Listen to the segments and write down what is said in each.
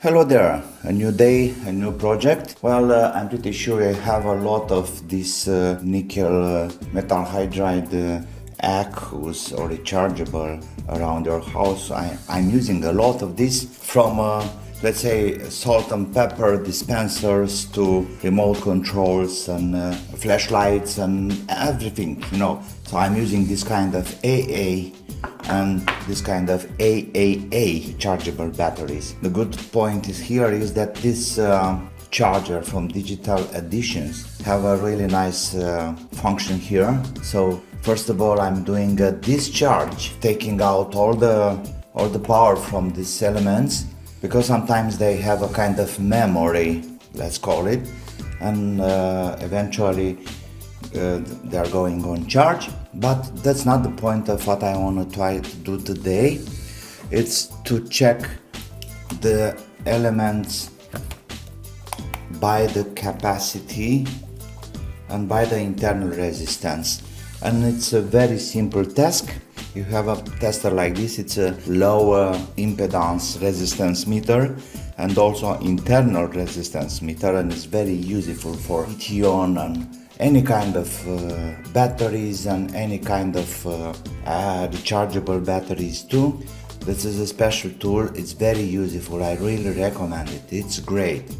Hello there, a new day, a new project. Well, I'm pretty sure I have a lot of this nickel metal hydride accus or rechargeable around your house. I'm using a lot of this from let's say salt and pepper dispensers to remote controls and flashlights and everything, So I'm using this kind of AA and this kind of AAA chargeable batteries. The good point is that this charger from Digital Editions have a really nice function here. So first of all, I'm doing a discharge, taking out all the power from these elements, because sometimes they have a kind of memory, let's call it, and eventually they are going on charge. But that's not the point of what I want to try to do today. It's to check the elements by the capacity and by the internal resistance, and it's a very simple task. You have a tester like this. It's a low impedance resistance meter and also internal resistance meter, and it's very useful for lithium and any kind of batteries and any kind of rechargeable batteries too. This is a special tool. It's very useful. I really recommend it. It's great.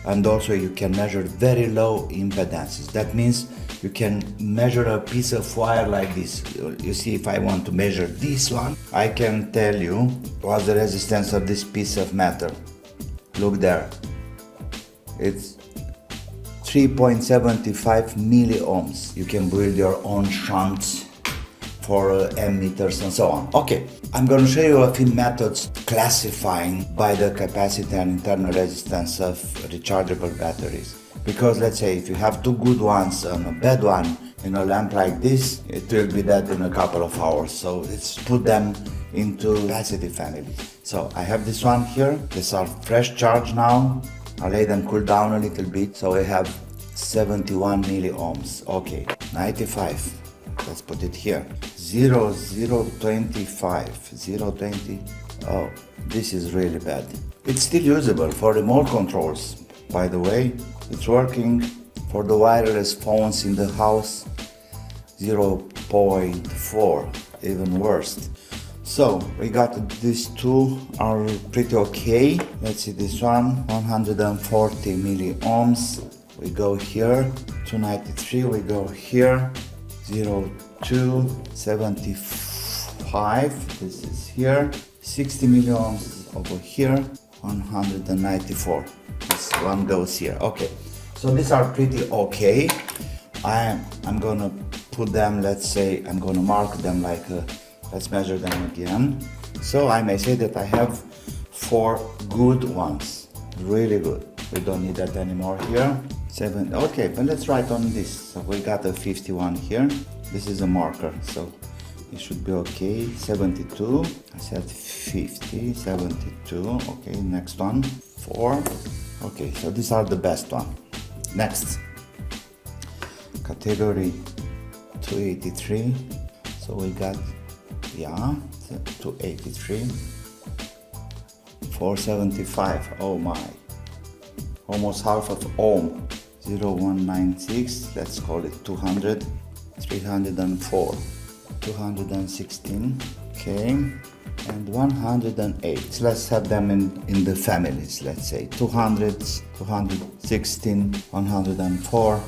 And also you can measure very low impedances. That means you can measure a piece of wire like this. You see, if I want to measure this one, I can tell you what's the resistance of this piece of metal. Look there. It's 3.75 milliohms. You can build your own shunts for ammeters and so on. Okay, I'm going to show you a few methods classifying by the capacity and internal resistance of rechargeable batteries. Because let's say if you have two good ones and a bad one in a lamp like this, it will be dead in a couple of hours. So let's put them into capacity family. So I have this one here. These are fresh charge now. I'll let them cool down a little bit. So we have 71 milliohms. Okay, 95. Let's put it here. 0.25. 0.20. Oh, this is really bad. It's still usable for remote controls. By the way, it's working for the wireless phones in the house. 0.4. Even worse. So we got these two are pretty okay. Let's see this one, 140 milliohms. We go here, 293. We go here, 0.275. This is here, 60 milliohms over here, 194. This one goes here. Okay, so these are pretty okay. I'm gonna put them. Let's say I'm gonna mark them like a. Let's measure them again. So I may say that I have 4 good ones, really good. We don't need that anymore here. 7, okay, but let's write on this. So we got a 51 here. This is a marker, so it should be okay. 72, I said 50, 72, okay, next one, 4. Okay, so these are the best one. Next, category 283, so we got 283, 475, oh my, almost half of ohm, 0196, let's call it 200, 304, 216, okay, and 108. So let's have them in the families, let's say 200, 216, 104,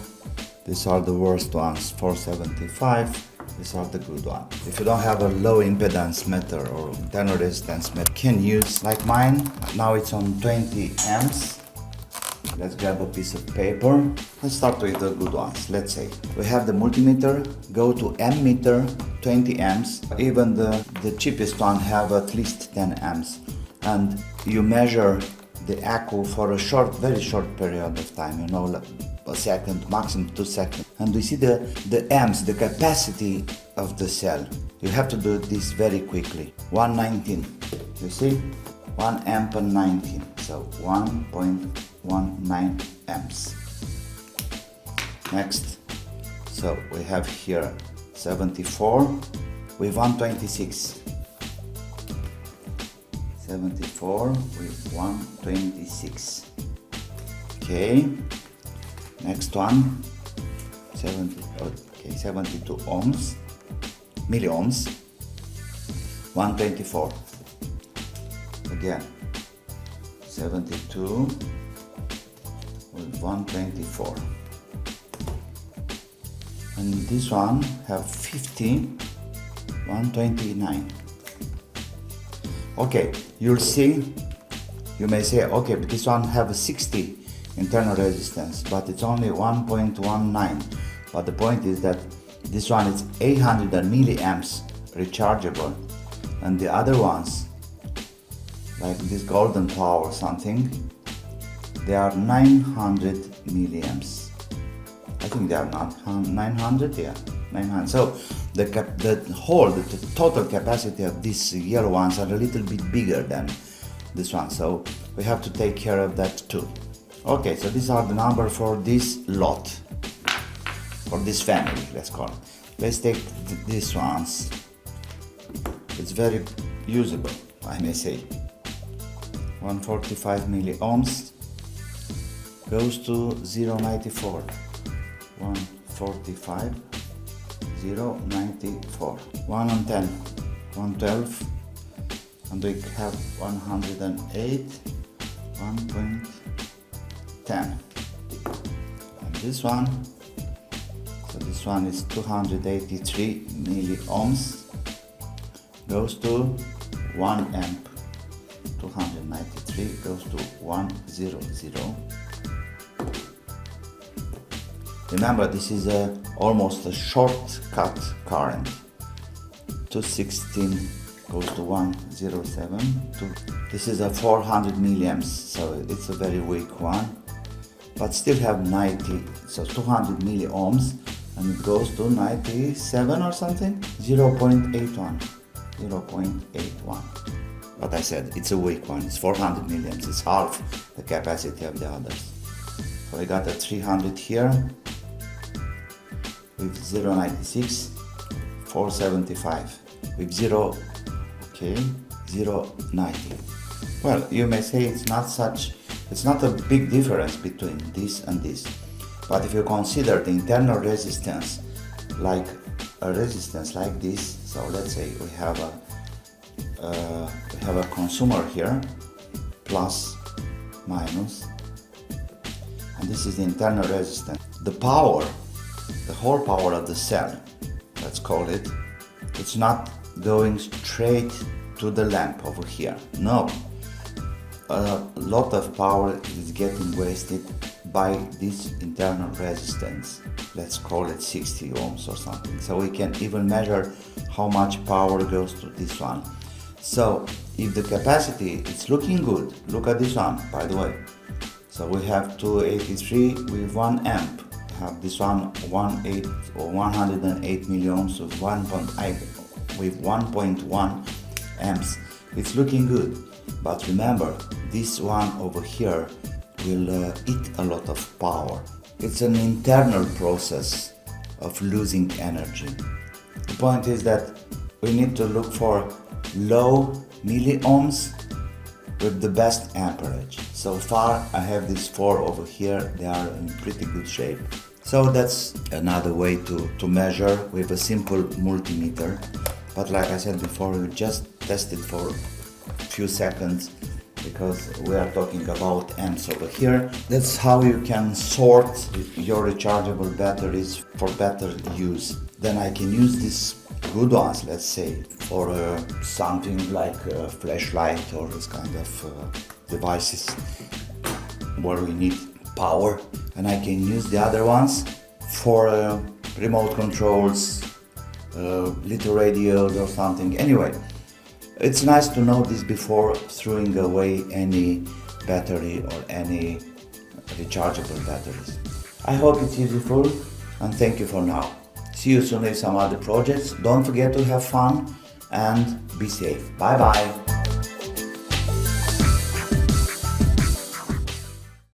these are the worst ones, 475. These are the good ones. If you don't have a low impedance meter or internal resistance meter, you can use like mine. Now it's on 20 amps. Let's grab a piece of paper. Let's start with the good ones. Let's say we have the multimeter. Go to ammeter, 20 amps. Even the cheapest one have at least 10 amps. And you measure the accu for a very short period of time. A second, maximum 2 seconds, and we see the amps, the capacity of the cell. You have to do this very quickly. 119, you see, 1 amp and 19, so 1.19 amps. Next, so we have here 74 with 126. 74 with 1 26. Okay, next one, 72 ohms, milliohms, 124. Again, 72 with 124. And this one have 50, 129. Okay, you'll see, you may say, okay, but this one have a 60 internal resistance, but it's only 1.19. But the point is that this one is 800 milliamps rechargeable, and the other ones, like this golden power or something, they are 900 milliamps. I think they are not 900, yeah, 900. So the total capacity of these yellow ones are a little bit bigger than this one, so we have to take care of that too. Okay, so these are the number for this lot, for this family, let's call it. Let's take these ones. It's very usable, I may say. 145 milliohms goes to 0.94. 145, 0.94. 1 on 10, 112, and we have 108, 1.10. And this one, so this one is 283 milliohms, goes to 1 amp. 293 goes to 100. Remember, this is almost a shortcut current. 216 goes to 107. This is a 400 milliamps, so it's a very weak one, but still have 90, so 200 milliohms, and it goes to 97 or something, 0.81. But I said it's a weak one, it's 400 milliamps, it's half the capacity of the others. So I got a 300 here with 0.96, 475 with 0.90. Well, you may say it's not a big difference between this and this, but if you consider the internal resistance, like a resistance like this, so let's say we have a consumer here, plus, minus, and this is the internal resistance. The power, the whole power of the cell, let's call it, it's not going straight to the lamp over here. No, a lot of power is getting wasted by this internal resistance. Let's call it 60 ohms or something. So we can even measure how much power goes to this one. So if the capacity is looking good, look at this one, by the way. So we have 283 with 1 amp. We have this one 108 milliohms with 1.1 amps. It's looking good. But remember, this one over here will eat a lot of power. It's an internal process of losing energy. The point is that we need to look for low milliohms with the best amperage. So far I have these 4 over here, they are in pretty good shape. So that's another way to measure with a simple multimeter. But like I said before, we just test it for a few seconds because we are talking about amps over here. That's how you can sort your rechargeable batteries for better use. Then I can use these good ones, let's say, for something like a flashlight or this kind of devices where we need power, and I can use the other ones for remote controls, little radios or something. Anyway, it's nice to know this before throwing away any battery or any rechargeable batteries. I hope it's useful, and thank you for now. See you soon with some other projects. Don't forget to have fun and be safe. Bye bye.